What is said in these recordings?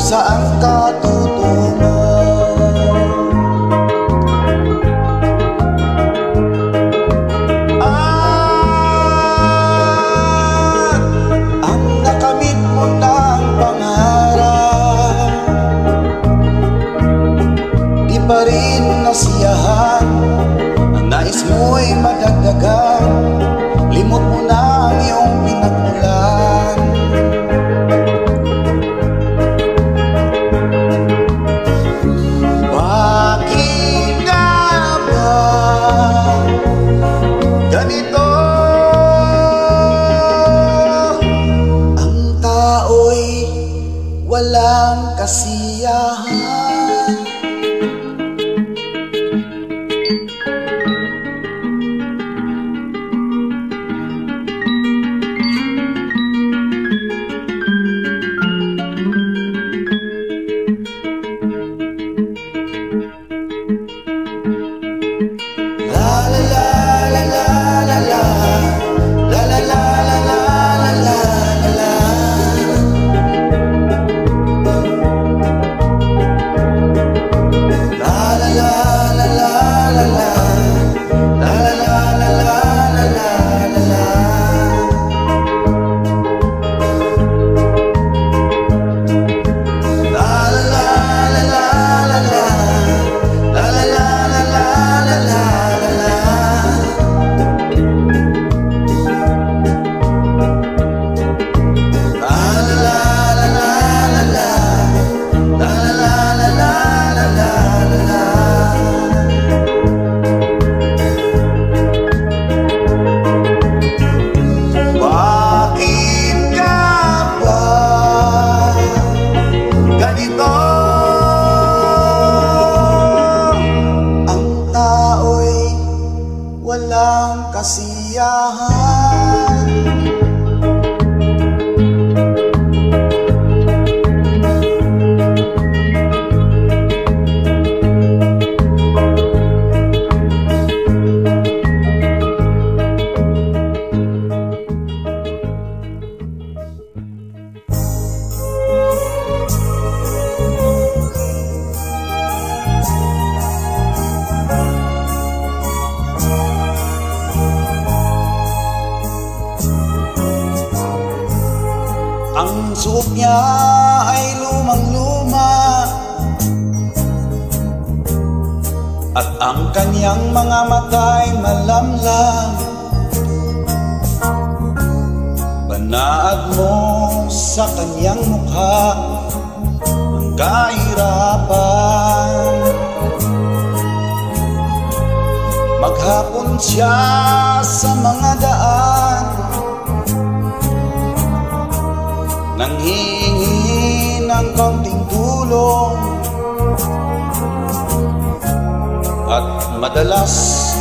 Saan ka tutungo? At ang nakamit mo ng pangarap, di pa rin nasiyahan. Ang nais mo'y madagdagan, limot mo na ang iyong pinagmulan. Walang kasiyahan. La la la la la la la la la la la la la. Walang kasiyahan. Ang suot niya ay lumang-luma at ang kanyang mga mata'y malamlam. Banaag mo sa kanyang mukha ang kahirapan. Maghapon siya sa mga daan, nanghihingi ng kaunting tulong, at madalas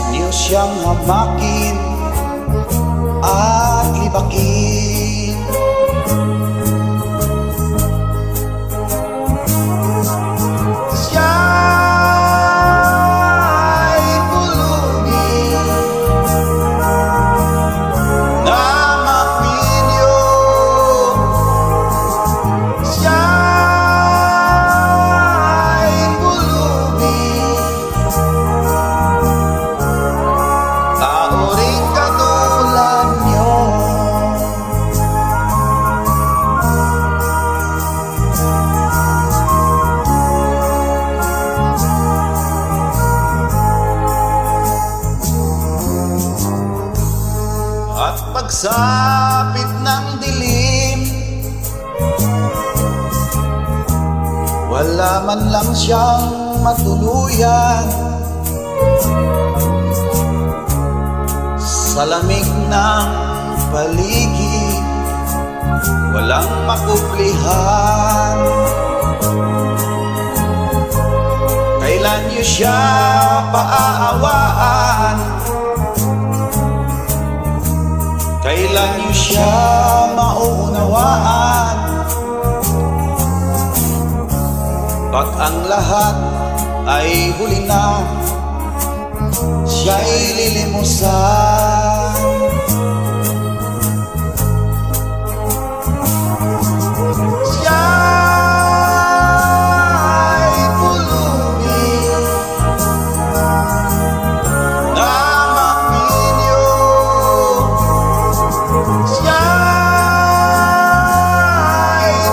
niyo siyang hamakin at libakin. Siya'y pulubi na mapilyo. Siya'y pulubi, tao rin katulad niyo. At pagsapit ng dilim, wala man lang siyang matuluyan. sa lamig ng paligid, walang makuplihan. Kailan niyo siya paaawaan? Kailan niyo siya mauunawaan? Pag ang lahat ay huli na, siya'y lilimusan. Siya'y pulubi na mapinyo. Siya'y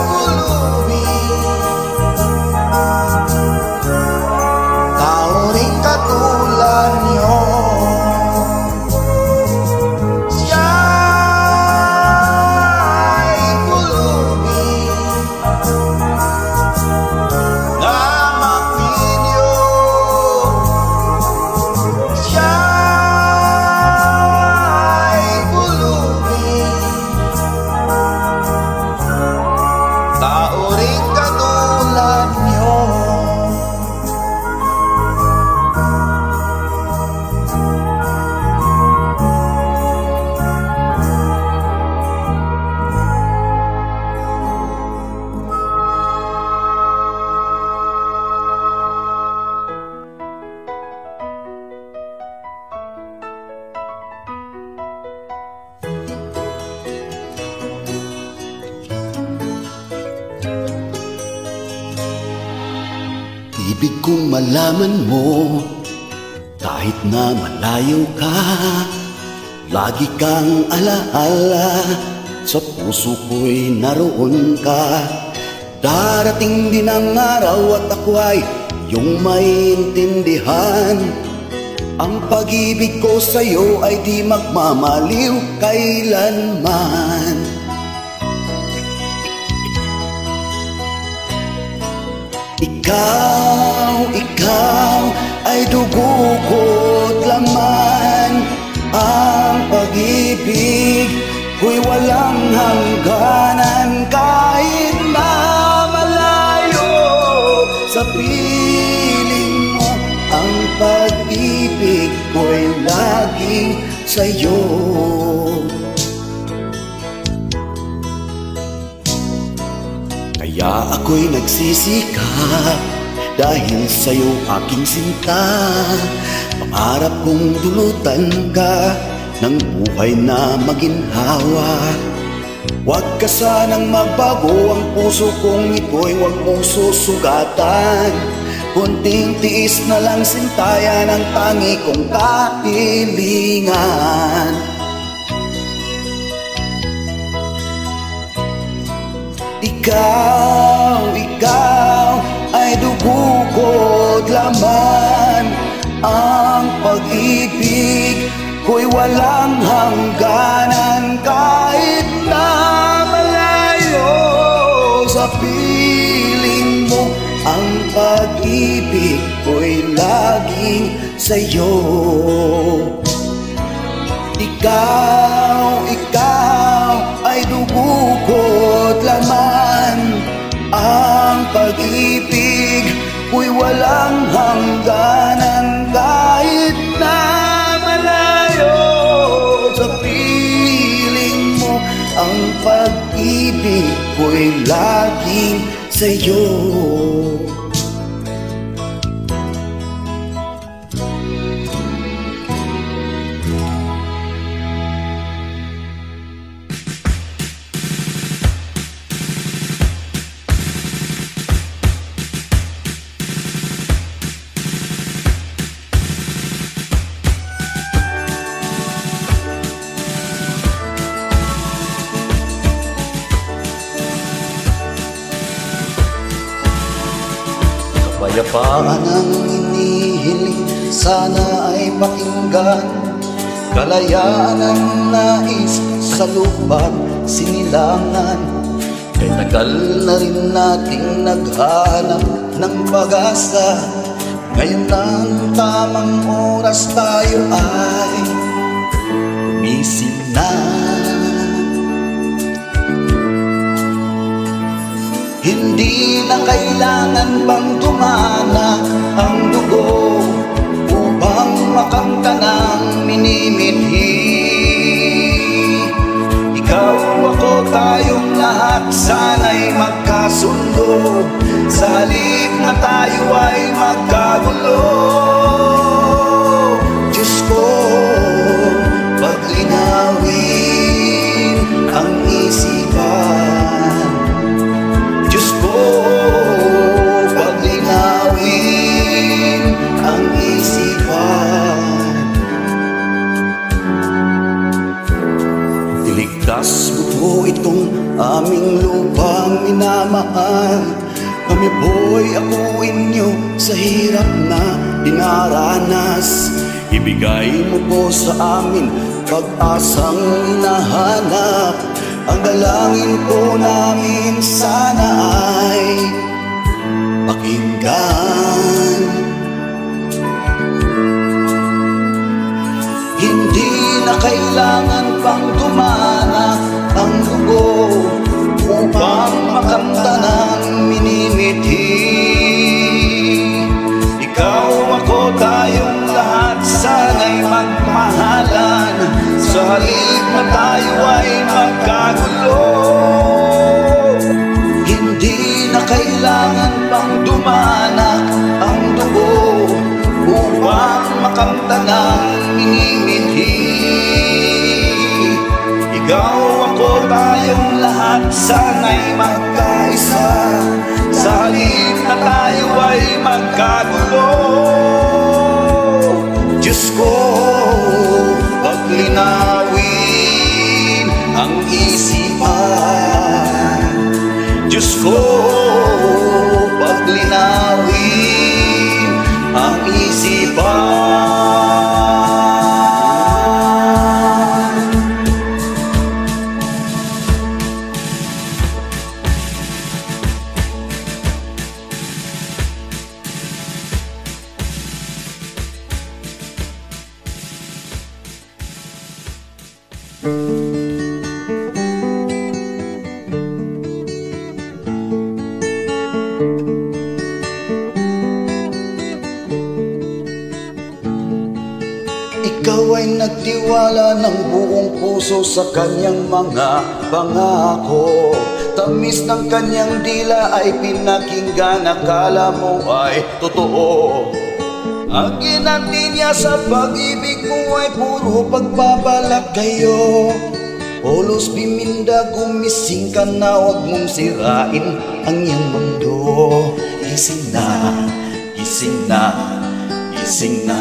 pulubi, tao rin katulad niyo. Ibig kong malaman mo, kahit na malayo ka, lagi kang alaala, sa puso ko'y naroon ka. Darating din ang araw at ako ay iyong maintindihan. Ang pag-ibig ko sa'yo ay di magmamaliw kailanman. Ikaw ay dugo ko't laman. Ang pag-ibig ko'y walang hangganan. Kahit na malayo sa piling mo, ang pag-ibig ko'y laging sa'yo. Kaya ako'y nagsisikap dahil sa'yo aking sinta. Pangarap kong dulutan ka ng buhay na maginhawa. Huwag ka sanang magbago, ang puso kong ito'y huwag mong susugatan. Kunting tiis na lang sintayan ang tangi kong kahilingan. Ikaw ay dugo ko't laman. Ang pag-ibig ko'y walang hangganan. Kahit na malayo sa piling mo, ang pag-ibig ko'y laging sa'yo. Ikaw ay dugo ko't laman. Ang pag-ibig ko'y walang hangganan. Kahit na malayo sa piling mo, ang pag-ibig ko'y laging sa'yo. Kapayapaan ang inihiling, sana ay pakinggan. Kalayaan ang nais sa lupa't sinilangan. Kay tagal na rin nating naghanap ng pag-asa. Ngayon ang tamang oras tayo ay na kailangan bang dumana ang dugo upang makamta ng minimithi. Ikaw, ako, tayong lahat sana'y magkasundo, sa halip na tayo ay magkagulo. Diyos ko, paglinawin ang isipan. Diyos ko, paglinawin ang isipan. Iligtas mo po itong aming lupang minamahal. Kami po'y akuin niyo sa hirap na dinaranas. Ibigay mo po sa amin pag-asang hinahanap. Ang dalangin po namin sana ay pakinggan. Hindi na kailangan pang dumana ang dugo upang makamta ng minimithi. Ikaw, ako, tayong lahat sana'y magmahalan, sa halip na tayo ay magkagulo. Hindi na kailangan pang dumana ang dugo upang makamta ng minimithi. Ikaw, ako, tayong lahat sana'y magkaisa, sa halip na tayo ay magkagulo. Diyos ko, paglinawin ang isipan. Diyos ko, paglinawin ang isipan. Ikaw ay nagtiwala ng buong puso sa kanyang mga pangako. Tamis ng kanyang dila ay pinakinggan, akala mo ay totoo. Ang ginanti niya sa pag-ibig mo ay puro pagbabalak kayo. Olos biminda, gumising ka na, huwag mong sirain ang iyong mundo. Gising na, gising na, gising na.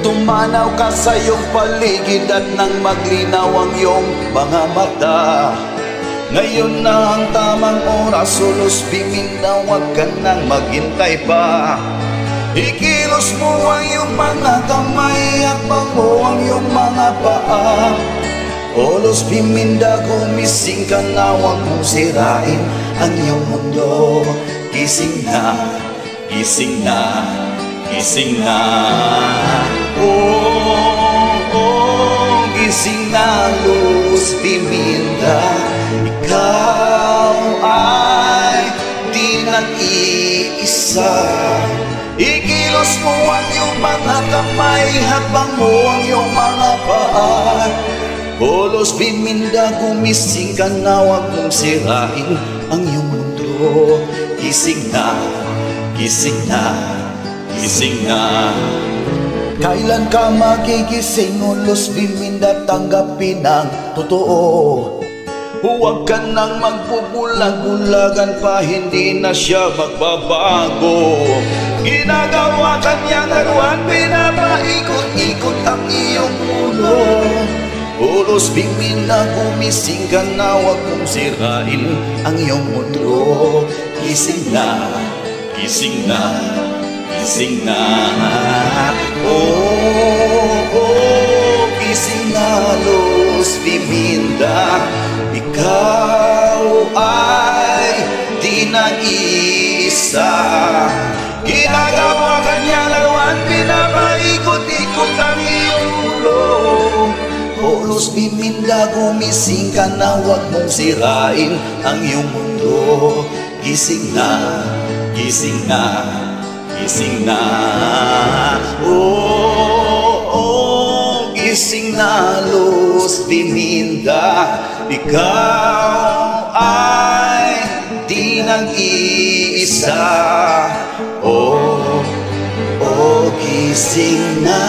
Tumanaw ka sa iyong paligid at nang maglinaw ang iyong mga mata. Ngayon na ang tamang oras, ulos biminda, huwag ka nang maghintay pa. Ikilos mo ang iyong mga kamay at bango ang iyong mga paa. Olos biminda, gumising ka na, huwag mong sirain ang iyong mundo. Gising na, gising na, gising na. Oh, oh, gising na, Luz Biminda. Ikaw ay di nag-iisa. Ikilos mo ang iyong mga kamay, habang mo ang iyong mga paa. Olos biminda, gumising ka na, huwag mong sirain ang iyong mundo. Gising na, gising na, gising na. Kailan ka magigising, Ulos Biminda, tanggapin ang totoo. Huwag ka nang magbubulag-bulagan pa, hindi na siya magbabago. Ginagawa kanyang laruan, pinapaikot-ikot ang iyong ulo. Ulos Biminda, gumising ka na, huwag mong sirain ang iyong mundo. Gising na, gising na, gising na. Oh, oh, gising na, Ulos Biminda. Ikaw ay di nag-iisa. Ginagawa kanyang laruan, pinapaikot-ikot ang iyong ulo. Ulos Biminda, gumising ka na, huwag mong sirain ang iyong mundo. gising na, gising na, gising na. Oh, gising na, Luz Biminda. Ikaw ay di nag-iisa. Oh, gising na.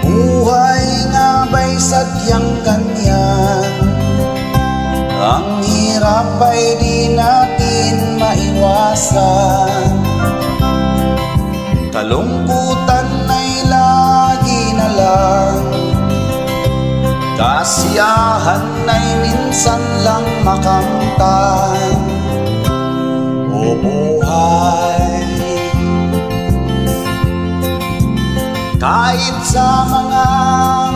Buhay nga ba'y sadyang ganyan? Ang hirap ay di natin maiwasan. Kalungkutan ay lagi na lang, kasiyahan ay minsan lang makamtan. O buhay, kahit sa mga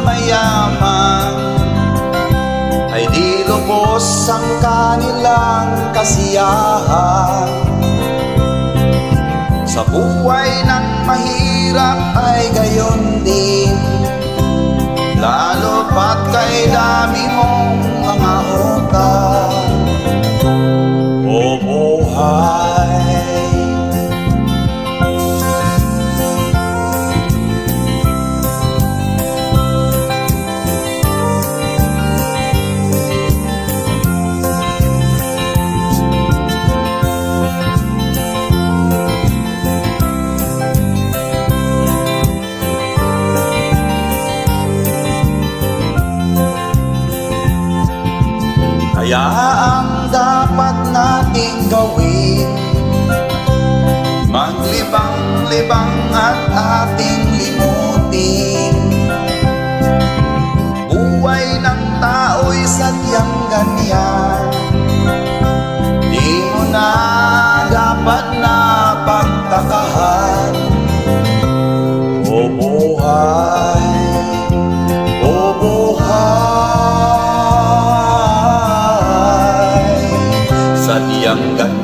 mayaman ay di lubos ang kanilang kasiyahan. Sa buhay ng mahirap ay gayon din, lalo pat kay dami mong mga utang. O buhay, kaya ang dapat nating gawin, maglibang-libang at ating limutin. Buhay ng tao'y sadyang ganyan, di mo na dapat na pagtakahan. O buhay, o buhay, sadyang ganyan.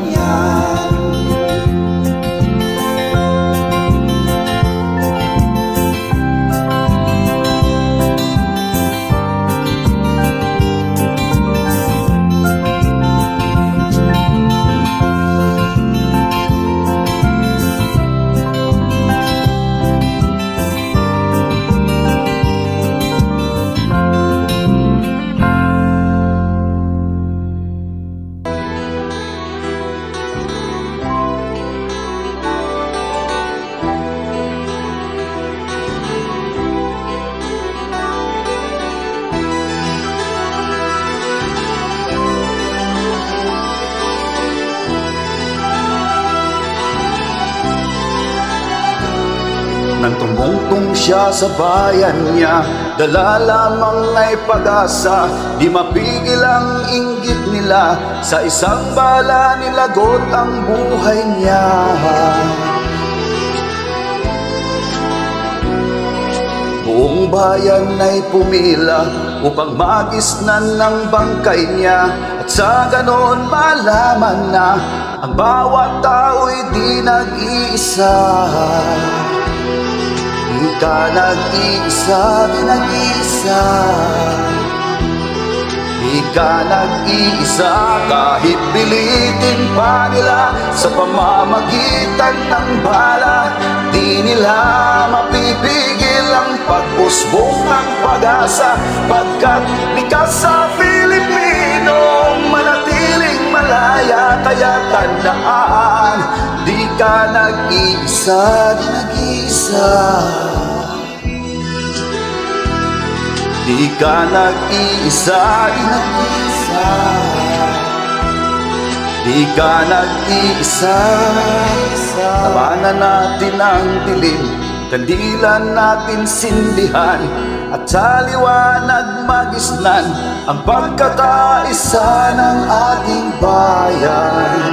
Nang tumungtong siya sa bayan niya, dala lamang ay pag-asa. Di mapigil ang inggit nila, sa isang bala nilagot ang buhay niya. Buong bayan ay pumila upang magisnan ng bangkay niya, at sa ganon malaman na ang bawat tao'y di nag-iisa. Di ka nag-iisa, di nag-iisa. Di ka nag-iisa, kahit pilitin pa nila sa pamamagitan ng bala. Di nila mapipigil ang pag-usbong ng pag-asa, pagkat likas sa Pilipino manatiling malaya. Kaya tandaan, di ka nag-iisa, di nag-iisa. Di ka nag-iisa, di nag-iisa. Di ka nag-iisa. Tabanan natin ang dilim, kandilan natin sindihan, at sa liwanag magisnan ang pagkakaisa ng ating bayan.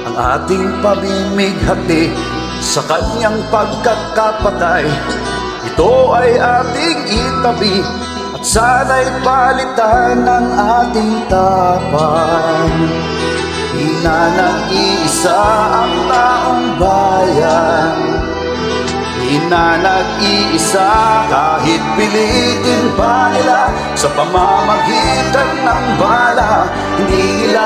Ang ating pamimighati sa kanyang pagkakapatay, ito ay ating itabi at sana'y palitan ng ating tapan. Di na nag-iisa ang taong bayan, di na nag-iisa kahit pilitin pa nila sa pamamagitan ng bala. Hindi nila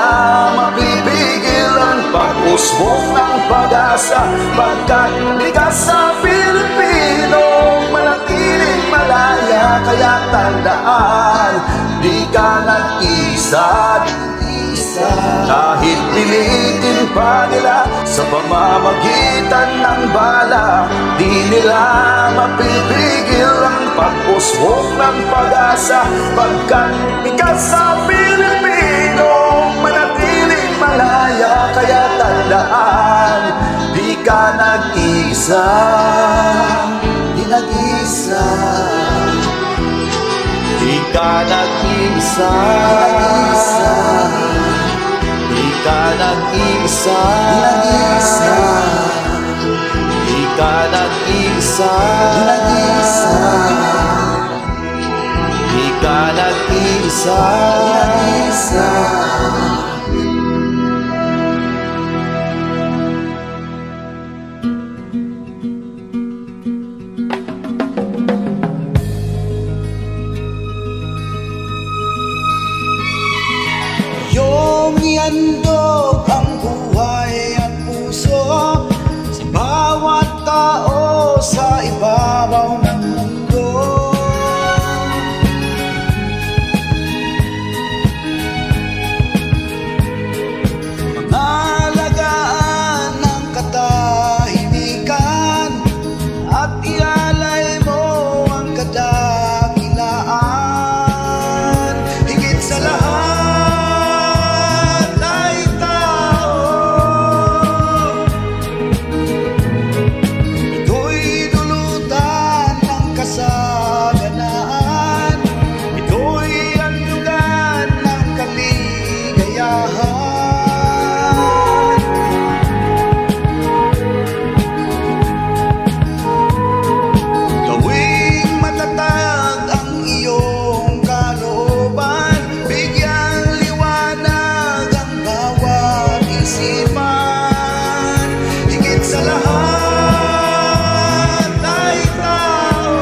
mapipigil ang pag-usbong ng pag-asa, pagkat likas sa Pilipino manatiling malaya. Kaya tandaan, di ka nag-iisa, kahit pilitin pa nila sa pamamagitan ng bala. Di nila mapipigil ang pag-usbong ng pag-asa, pagkat likas sa Pilipino manatiling malaya. Kaya tandaan, di ka nag-iisa, di nag-iisa, di ka nag-iisa, di ka nag-iisa, di ka nag-iisa, di ka nag-iisa. Iyong ihandog ang buhay at puso sa bawat tao sa ibabaw ng mundo. Pangalagaan ng katahimikan at ialay mo ang kadakilaan. Higit sa lahat ay tao, ito'y dulutan ng kasaganaan, ito'y handog ng kaligayahan. Gawing matatag ang iyong kalooban, bigyang liwanag ang bawat isipan. Higit sa lahat ay tao,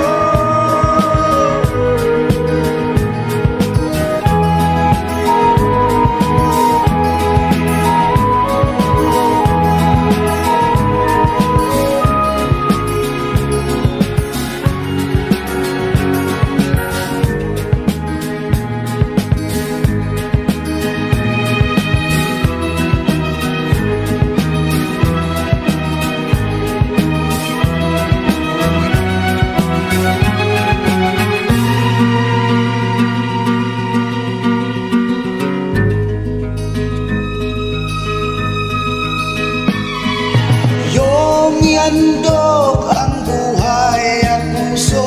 iyong ihandog ang buhay at puso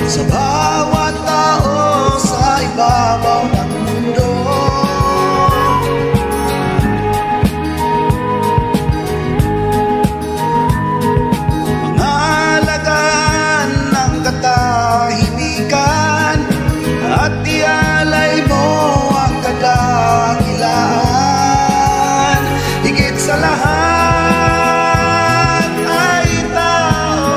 sa bawat tao sa ibabaw ng mundo. Pangalagaan ng katahimikan at ialay mo ang kadakilaan. Higit sa lahat ay tao,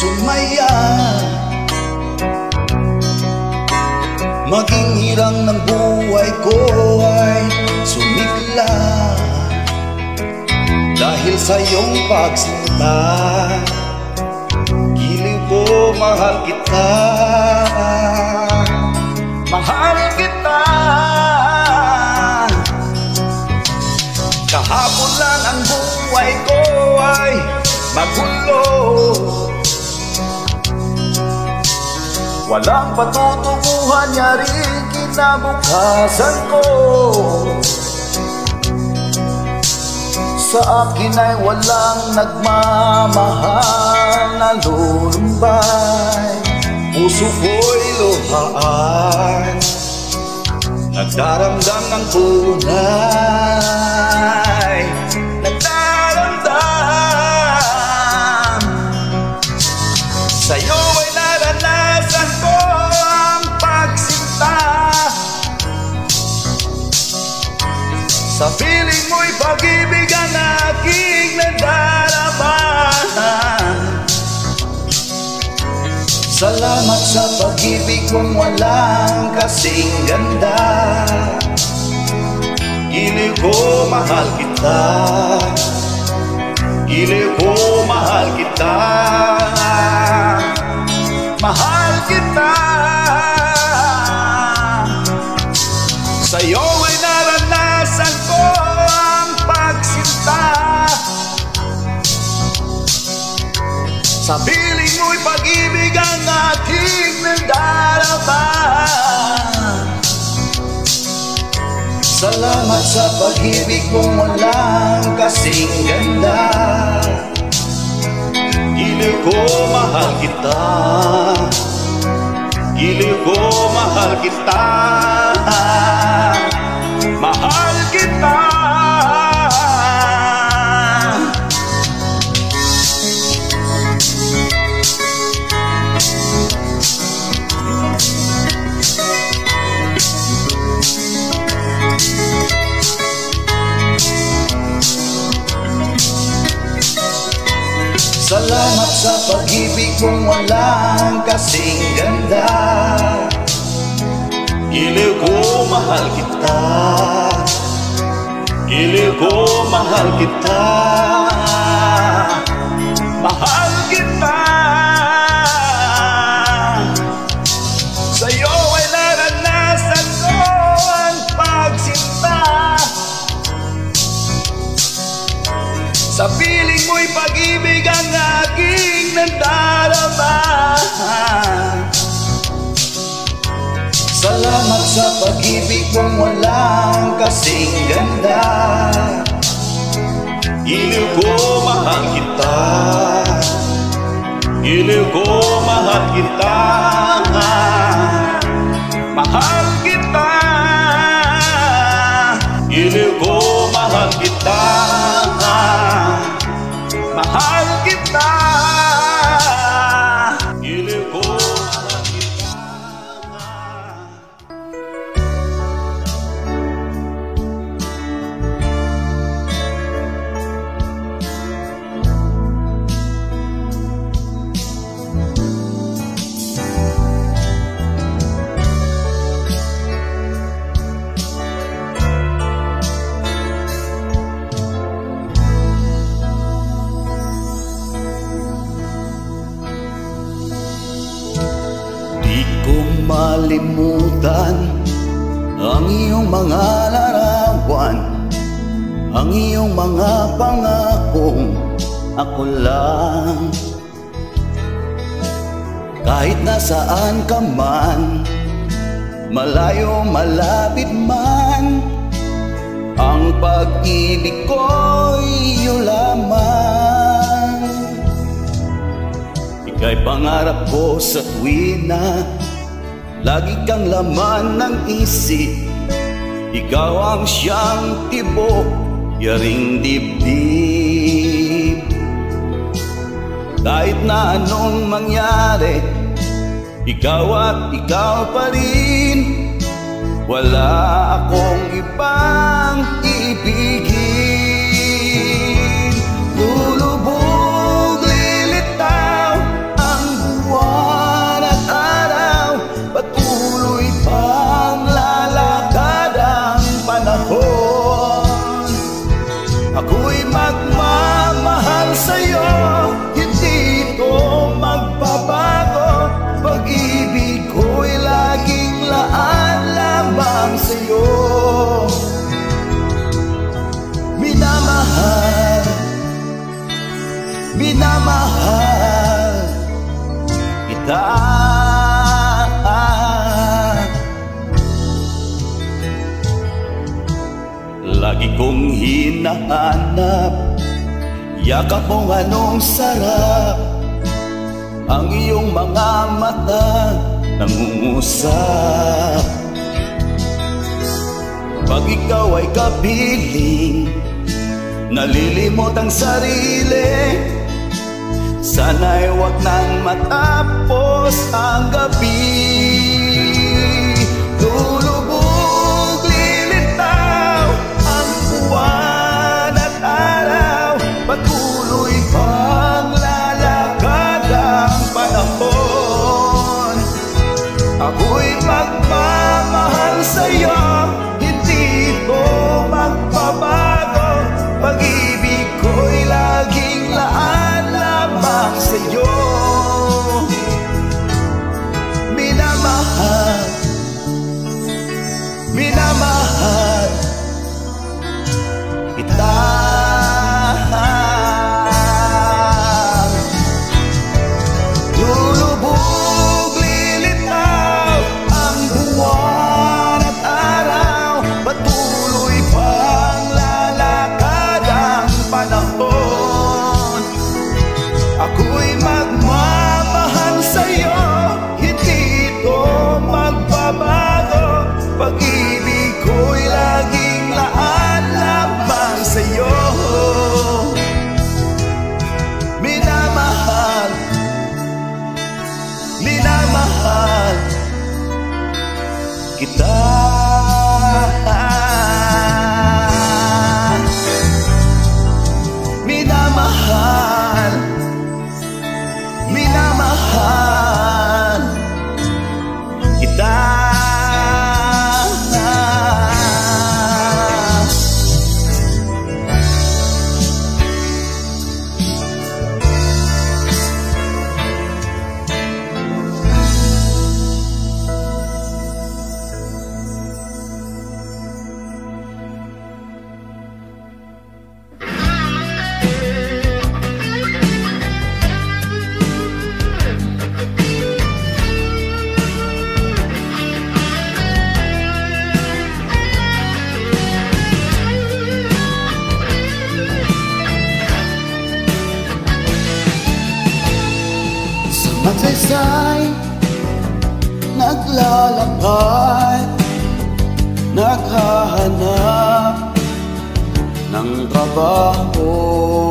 sumaya. Maging hirang ng buhay ko ay sumigla dahil sa iyong pagsinta. Giliw ko, mahal kita, mahal kita. Kahapon lang ang buhay ko ay magulo, walang patutunguhan niya rin kinabukasan ko. Sa akin ay walang nagmamahal na lulumbay. Puso ko'y luhaan, nagdaramdam ng tunay, nagdaramdam. Sa'yo ay naranasan ko ang pagsinta. Sa piling mo'y pag-ibig ang aking nadarama. Salamat sa pag-ibig kong walang kasing ganda. Giliw ko, mahal kita, giliw ko, mahal kita, mahal kita. Sa'yo ay naranasan ko ang pagsinta. Sa piling mo'y pag-ibig ang aking nadarama. Salamat sa pag-ibig kong walang kasing ganda. Giliw ko, mahal kita, giliw ko, mahal kita, mahal kita. Salamat sa pag-ibig kong walang kasing ganda. Giliw ko, mahal kita, giliw ko, mahal kita, mahal kita. Sa'yo ay naranasan ko ang pagsinta. Sa piling mo'y pag-ibig ang aking nadarama. Salamat sa pag-ibig kong walang kasing ganda. Giliw ko, mahal kita, giliw ko, mahal kita, mahal kita. Giliw ko, mahal kita, mahal kita. Giliw ko, mahal kita. Malimutan ang iyong mga larawan, ang iyong mga pangakong ako lang. Kahit nasaan ka man, malayo malapit man, ang pag-ibig ko'y iyo lamang. Ika'y pangarap ko sa tuwina, lagi kang laman ng isip. Ikaw ang siyang tibok, yaring dibdib. Kahit na anong mangyari, ikaw at ikaw pa rin. Wala akong ibang ibigin. Lulubog, lilitaw ang minamahal kita. Lagi kong hinahanap yakap mong anong sarap, ang iyong mga mata nangungusap. Pag ikaw ay kapiling, nalilimot ang sarili, sana'y wag nang matapos ang gabi. Lulubog, lilitaw ang buwan at araw, patuloy pang lalakad ang panahon. Ako'y magmamahal sa'yo, hindi ko magbabago. Pag-ibig ko'y laging laan lamang sa'yo. Minamahal, minamahal kita. Lulubog, lilitaw ang buwan at araw, patuloy pang lalakad ang panahon. Ako'y magmamahal sa'yo, hindi ito magbabago. Pag-ibig ko'y laging laan lamang sa'yo. Minamahal, minamahal kita. Minamahal, minamahal kita. Magsaysay, naglalakad, naghahanap ng trabaho.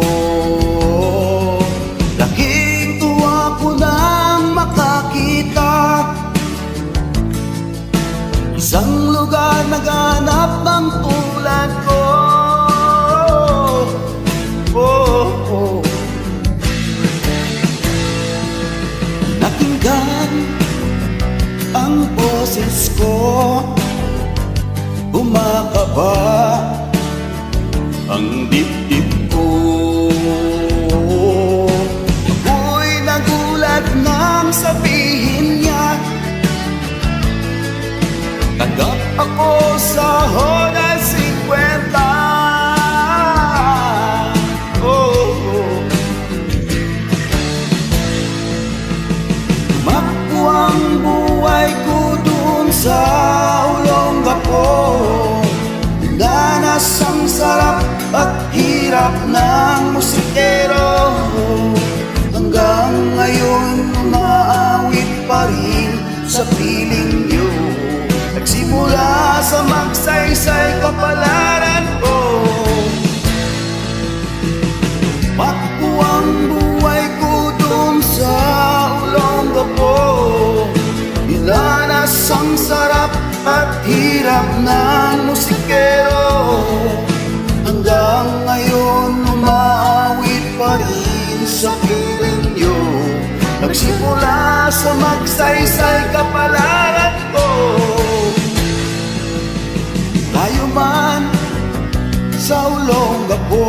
Laking tuwa ko nang makakita isang lugar naghanap ng tulad ko. Nakinggan ang boses ko, kumakaba ang dibdib ko. Ako'y nagulat nang sabihin niya, tanggap ako sa Honda 50. Ang buhay ko dun sa Olongapo, danas ang sarap at hirap ng musikero. Hanggang ngayon umaawit pa rin sa piling niyo, nagsimula sa magsaysay kapalaran ko. Makpo ang buhay ko dun sa Olongapo, nilanas ang sarap at hirap ng musikero. Hanggang ngayon umaawit pa rin sa piling niyo, nagsimula sa magsaysay kapalaran ko. Tayo man sa Olongapo,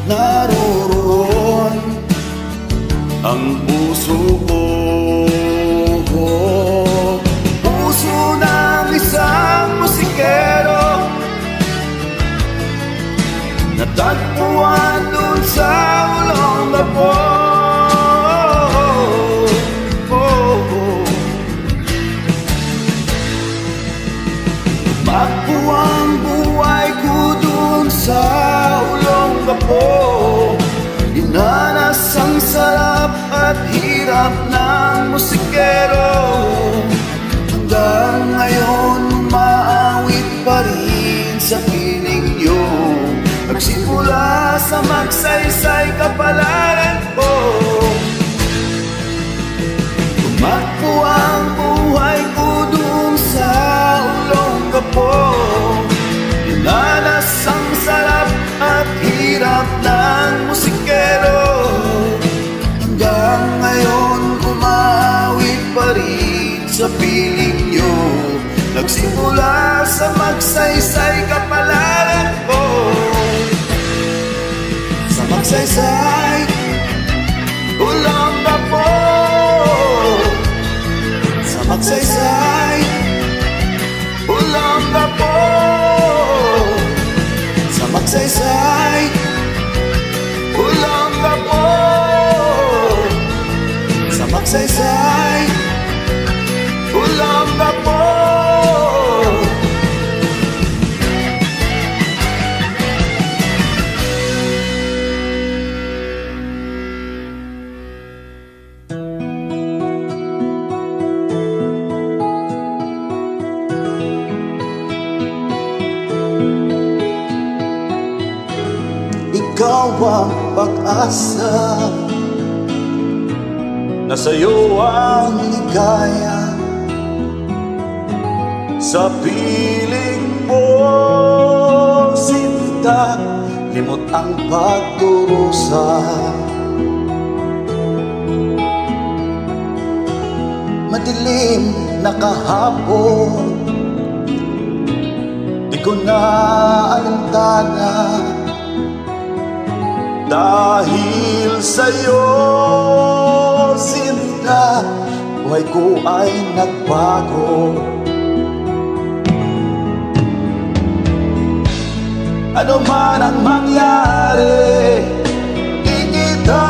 naroroon ang puso ko. Puso ng isang musikero, natagpuan dun sa hirap ng musikero. Hanggang ngayon umaawit pa rin sa piling nyo. Nagsimula sa magsaysay kapalaran ko. Tumakbo ang buhay ko dun sa Olongapo. Dinanas ang sarap at hirap ng musikero. Hanggang ngayon umawit pa rin sa piling nyo. Nagsimula sa magsaysay kapalaran ko. Sa magsaysay Olongapo. Sa magsaysay Olongapo. Sa magsaysay Olongapo. Sa magsaysay Olongapo. Ikaw ang pag-asa, nasa'yo ang ligaya. Sa piling mo, sinta, limot ang pagdurusa. Madilim na kahapon, di ko na alintana. Dahil sa'yo, sinta, buhay ko ay nagbago. Ano man ang mangyari, di kita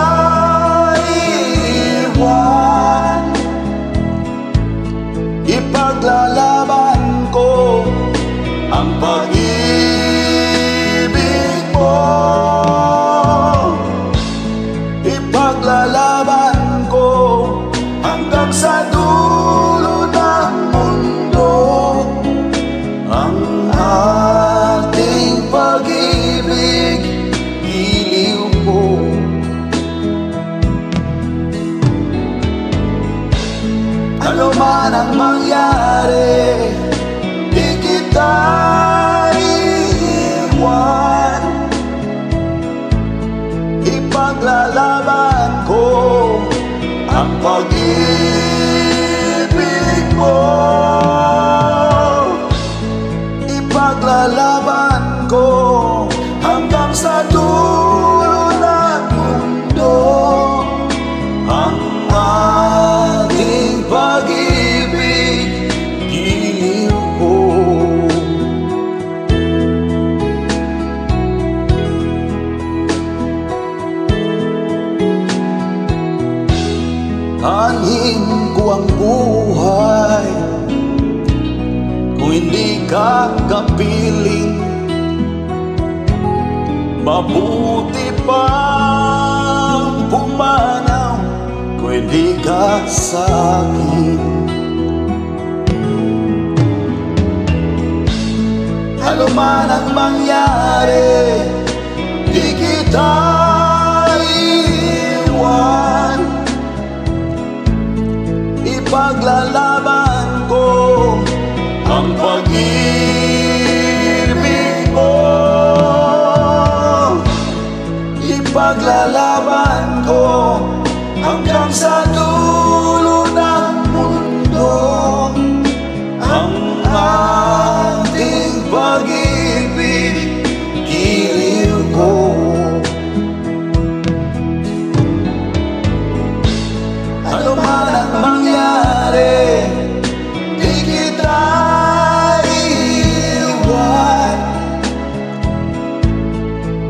iiwan. Ipaglalaban ko ang pag-ibig mo. Ipaglalaban ko hanggang sa dulo ng mundo ang ating pag-ibig, iliw ko. Ano man ang mangyari, di kita iiwan. Ipaglalaban ko ang pag-ibig mo. Ipaglalaban ko hanggang sa dulo ng mundo ang ating pag-ibig, giliw ko. Anhin ko ang buhay kung hindi ka kapiling. Mabuti pang pumanaw kung hindi ka sa akin. Ano man ang mangyari, di kita iiwan. Ipaglalaban ko ang pag-ibig mo. Ipaglalaban ko hanggang sa dulo ng mundo ang ating pag-ibig, giliw ko. Ano man ang mangyari, di kita iiwan.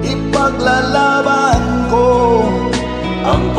Ipaglalaban ko ang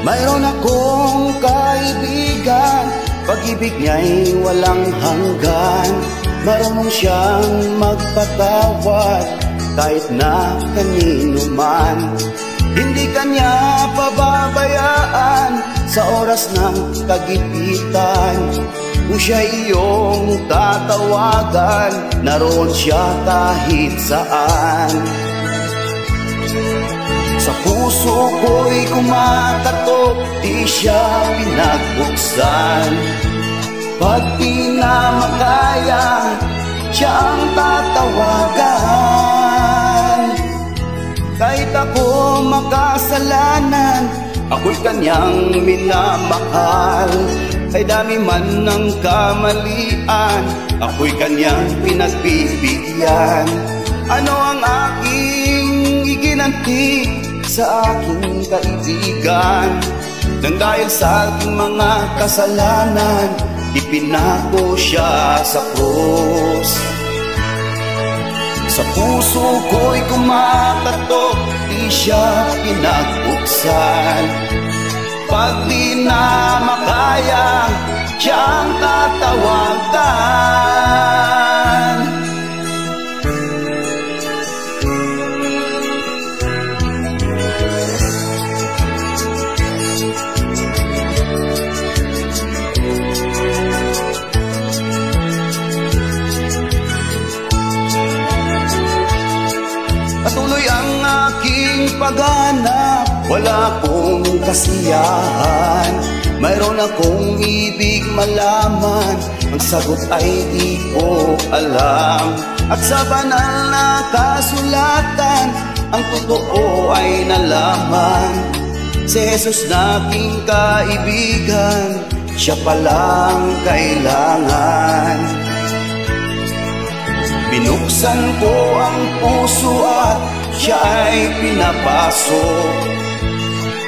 Mayroon akong kaibigan, pag-ibig niya'y walang hanggan. Marunong siyang magpatawad kahit na kanino man. Hindi kanya pababayaan sa oras ng kagipitan. Kung siya iyong tatawagan, naroon siya kahit saan. Sa puso ko'y kumakatok, di siya pinagbuksan. Pag di na makaya, siya ang tatawagan. Kahit ako makasalanan, ako'y kanyang minamahal. Ay dami man ng kamalian, ako'y kanyang pinagbibigyan. Ano ang aking iginanti sa aking kaibigan? Nang dahil sa aking mga kasalanan, ipinako siya sa krus. Sa puso ko'y kumakatok, di siya pinagbuksan. Pag di na makaya, siya ang tatawagan. Patuloy ang aking paghanap, wala akong kasiyahan. Mayroon akong ibig malaman, ang sagot ay di ko alam. At sa banal na kasulatan, ang totoo ay nalaman. Si Jesus na aking kaibigan, siya palang kailangan. Binuksan ko ang puso at siya ay pinapasok.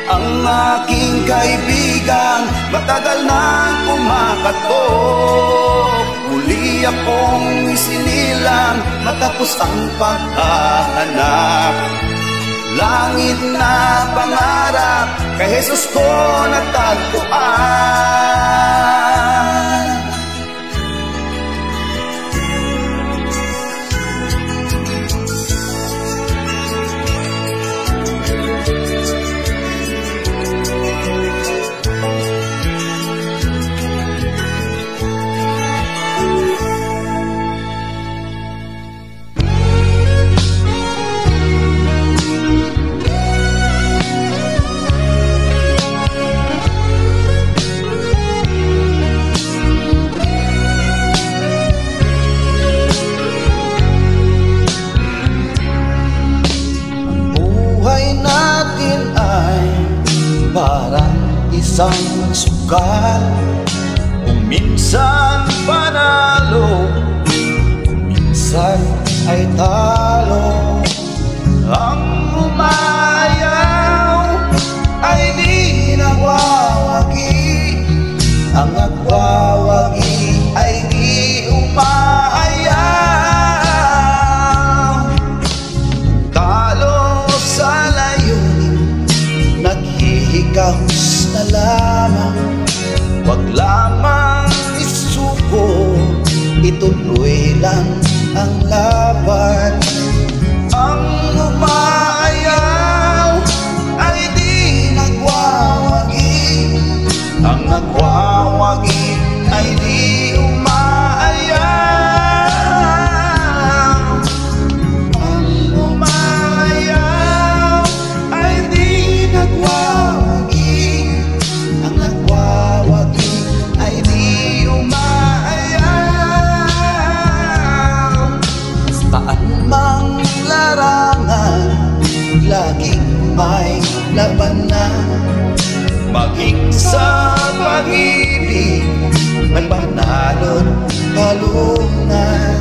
Ang aking kaibigan, matagal nang kumakatok. Muli akong isinilang, matapos ang paghahanap. Langit na pangarap, kay Jesus ko natagpuan. Parang isang sugal, kung minsan panalo, kung minsan ay talo. Ang umayaw ay di nagwawagi, ang nagwawagi ay di umayaw. Talo sa layunin, naghihikahos na lamang. Wag lamang isuko, ituloy lang ang laban. Ang umayaw ay di nagwawagi, ang nagwawagi ay di umayaw. Ang umayaw ay di nagwawagi, ang nagwawagi ay di umayaw. Saan mang larangan, laging may labanan. Maging sa pag-ibig, may panalo't talunan.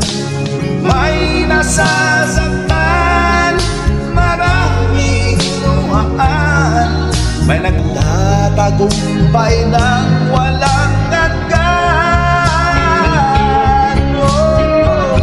May nasasaktan, maraming luhaan. May nagtatagumpay ng walang hanggan. Oh.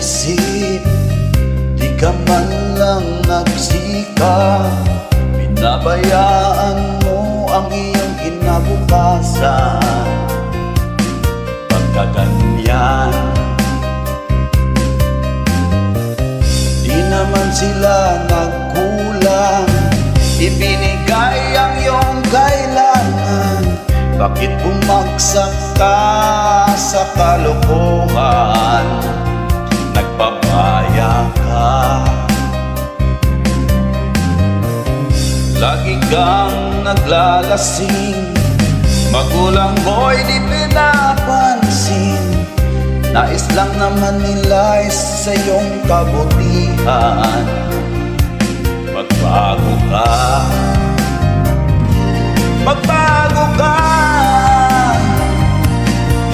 isip, di ka man lang nagsika. Pinabayaan mo ang iyong kinabukasan. Pagkaganyan, di naman sila nagkulang. Ibinigay ang iyong kailangan. Bakit bumagsak ka sa kalokohan? Nagpapaya ka, lagi kang naglalasing. Magulang mo'y di pinapansin. Nais lang naman nila sa iyong kabutihan. Magbago ka, magbago ka,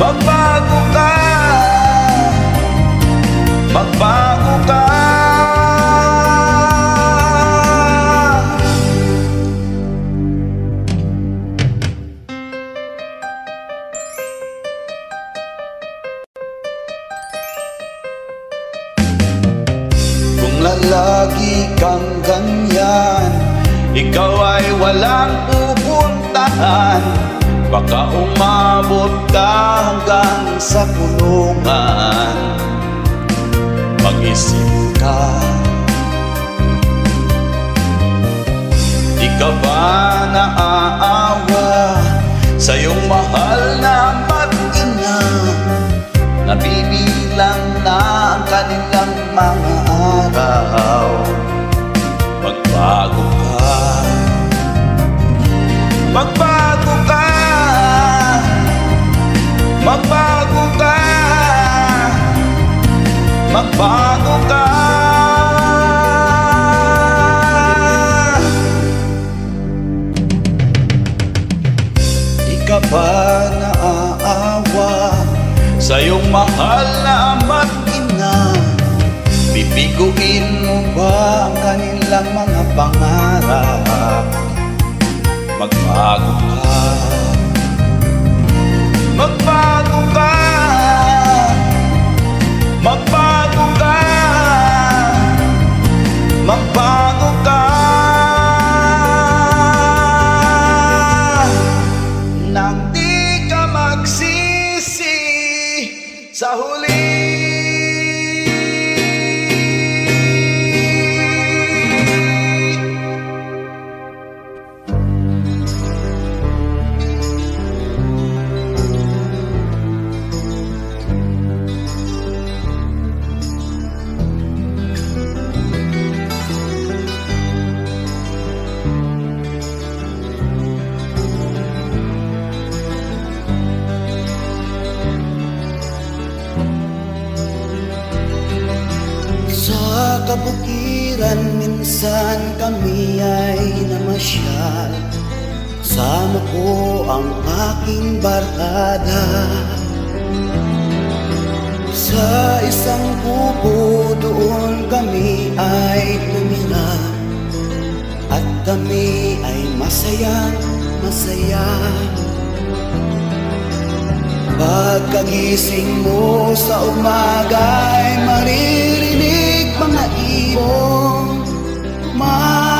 magbago ka, magbago ka. Kung lalagi kang ganyan, ikaw ay walang pupuntahan. Baka umabot ka hanggang sa kulungan. Mag-isip ka, di ka ba naaawa sa iyong mahal na mag-ina? Nabibilang na ang kanilang mga araw. Magbago ka, magbago ka, magbago ka, magbago ka. Di ka ba naaawa sa iyong mahal na ama't ina? Bibiguin mo ba ang kanilang mga pangarap? Magbago ka, magbago ka, magbago ka, magbago ka. Nang di ka magsisi sa huli. Sa kabukiran minsan kami ay namasyal. Sama ko ang aking barkada. Sa isang kubo doon kami ay tumira. At kami ay masayang masaya. Pagkagising mo sa umaga ay maririnig mga ibong umawit.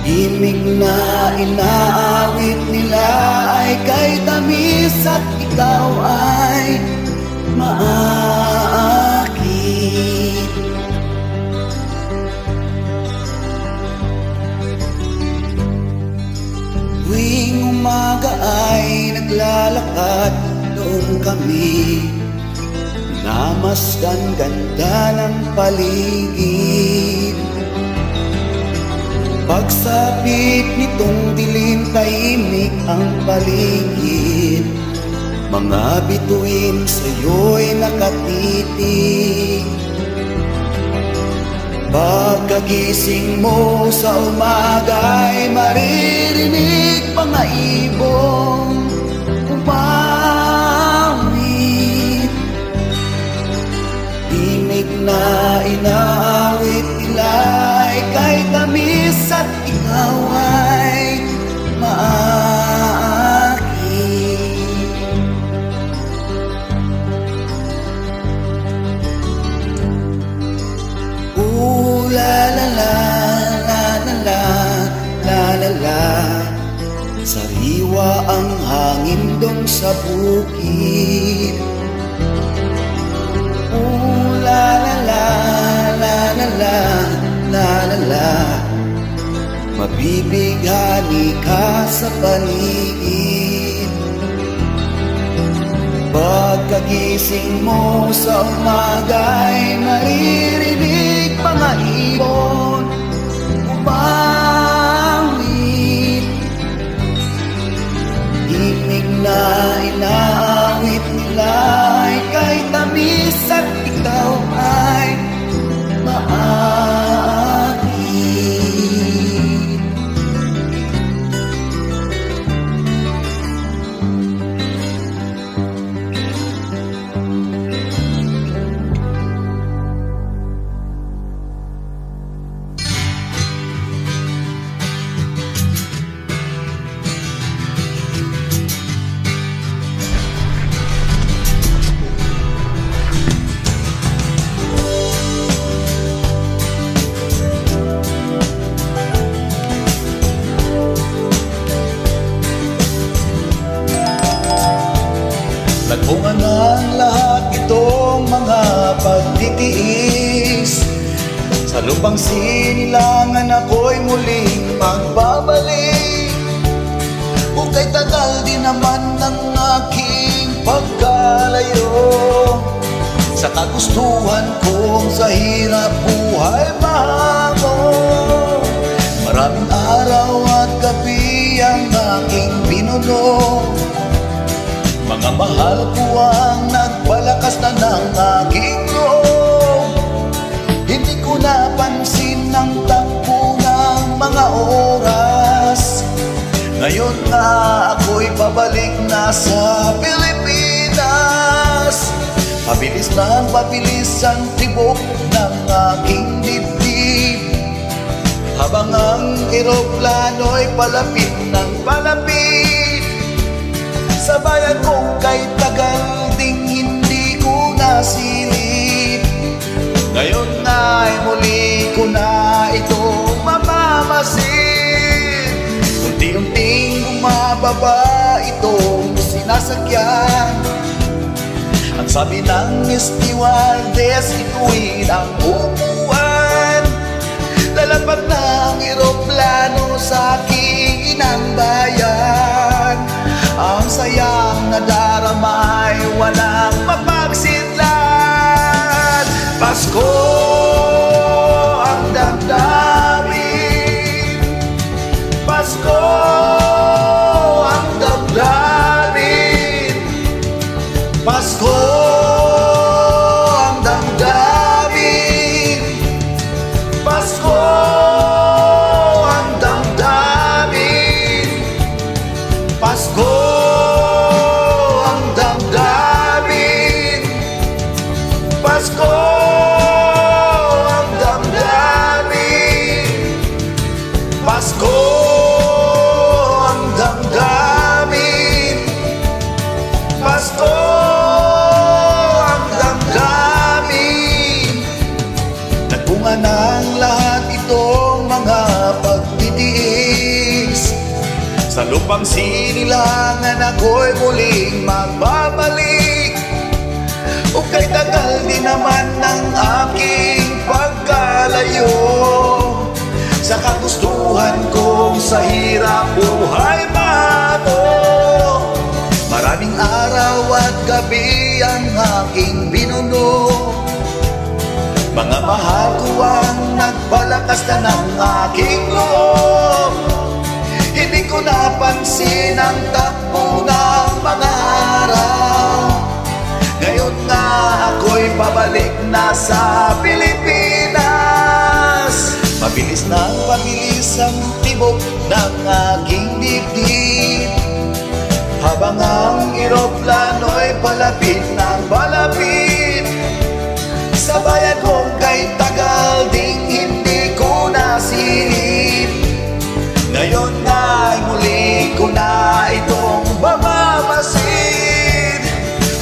Himig na inaawit nila ay kay tamis at ikaw ay maakit. Tuwing umaga ay naglalakad doon kami. Namasdan ganda ng paligid. Pagsapit nitong dilim, tahimik ang paligid. Mga bituin sa'yo'y nakatitig. Pagkagising mo sa umaga ay maririnig mga ibong umawit. Tinig na inaawit nila ay kay tamis at ikaw ay maakit. Sariwa ang hangin dong sa bukid. Ooh, la la la, la la la, la la la. Mabibighani ka sa paligid. Pagkagising mo sa umaga'y maririnig mga ibon umawit. Himig na inaawit nila ay kay tamis at ikaw ay maakit. Nagbunga ng lahat itong mga pagtitiis. Sa lupang sinilangan ako'y muling magbabalik. O kay tagal din naman ng aking pagkalayo sa kagustuhan kong sa hirap buhay mahamon. Maraming araw at gabi ang aking binuno. Mga mahal ko ang nagpalakas na ng aking loob. Hindi ko napansin ang takbo ng mga oras. Ngayon na ako'y pabalik na sa Pilipinas. Mabilis na mabilis ang tibok ng aking dibdib, habang ang eroplano'y palapit ng palapit. Sa bayan kong kay tagal ding hindi ko nasilip. Ngayon na'y muli ko na ito mamamasid. Unti-unting bumababa itong sinasakyan. Ang sabi ng stewardess, ituwid ang upuan. Lalapag ng eroplano sa aking inang bayan. Ang sayang nadarama ay walang mapagsidlan. Pasko ang damdamin, Pasko ang damdamin, Pasko ang damdamin, Pasko ang damdamin, Pasko ang damdamin, Pasko ang damdamin, Pasko ang damdamin, Pasko ang damdamin. Nagbunga ng lahat itong mga pagtitiis. Sa lupang sinilangan ako'y muling magbabalik. O kay tagal din naman ng aking pagkalayo sa kagustuhan kong sa hirap buhay mato. Maraming araw at gabi ang aking binuno. Mga mahal ko ang nagpalakas na ng aking loob. Hindi ko napansin ang takbo ng mga araw. Ngayon nga ako'y pabalik na sa Pilipinas. Mabilis na pabilis ang tibok ng aking dibdib, habang ang eroplano'y palapit ng palapit. Sa bayan kong kay tagal ding hindi ko nasilip. Ngayon na'y muli ko na itong mamamasid.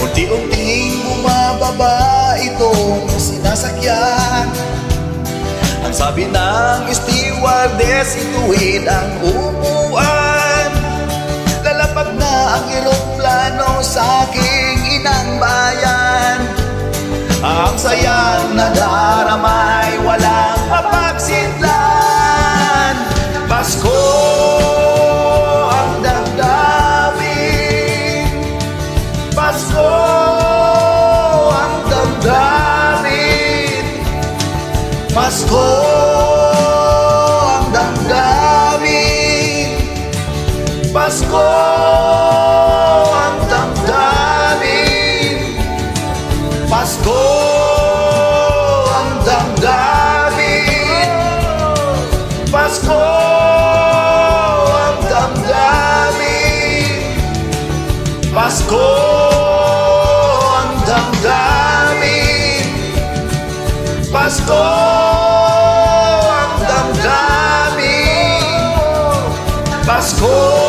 Unti-unting bumababa itong sinasakyan. Ang sabi ng stewardess, ituwid ang upuan. na ang eroplano sa aking inang bayan. Ang sayang nadaramay walang mapagsidlan. Pasko ang damdamin, Pasko ang damdamin, Pasko ang damdamin, Pasko ang damdamin, Pasko ang damdamin, Pasko ang damdamin, Pasko ang damdamin, Pasko ang damdamin, Pasko.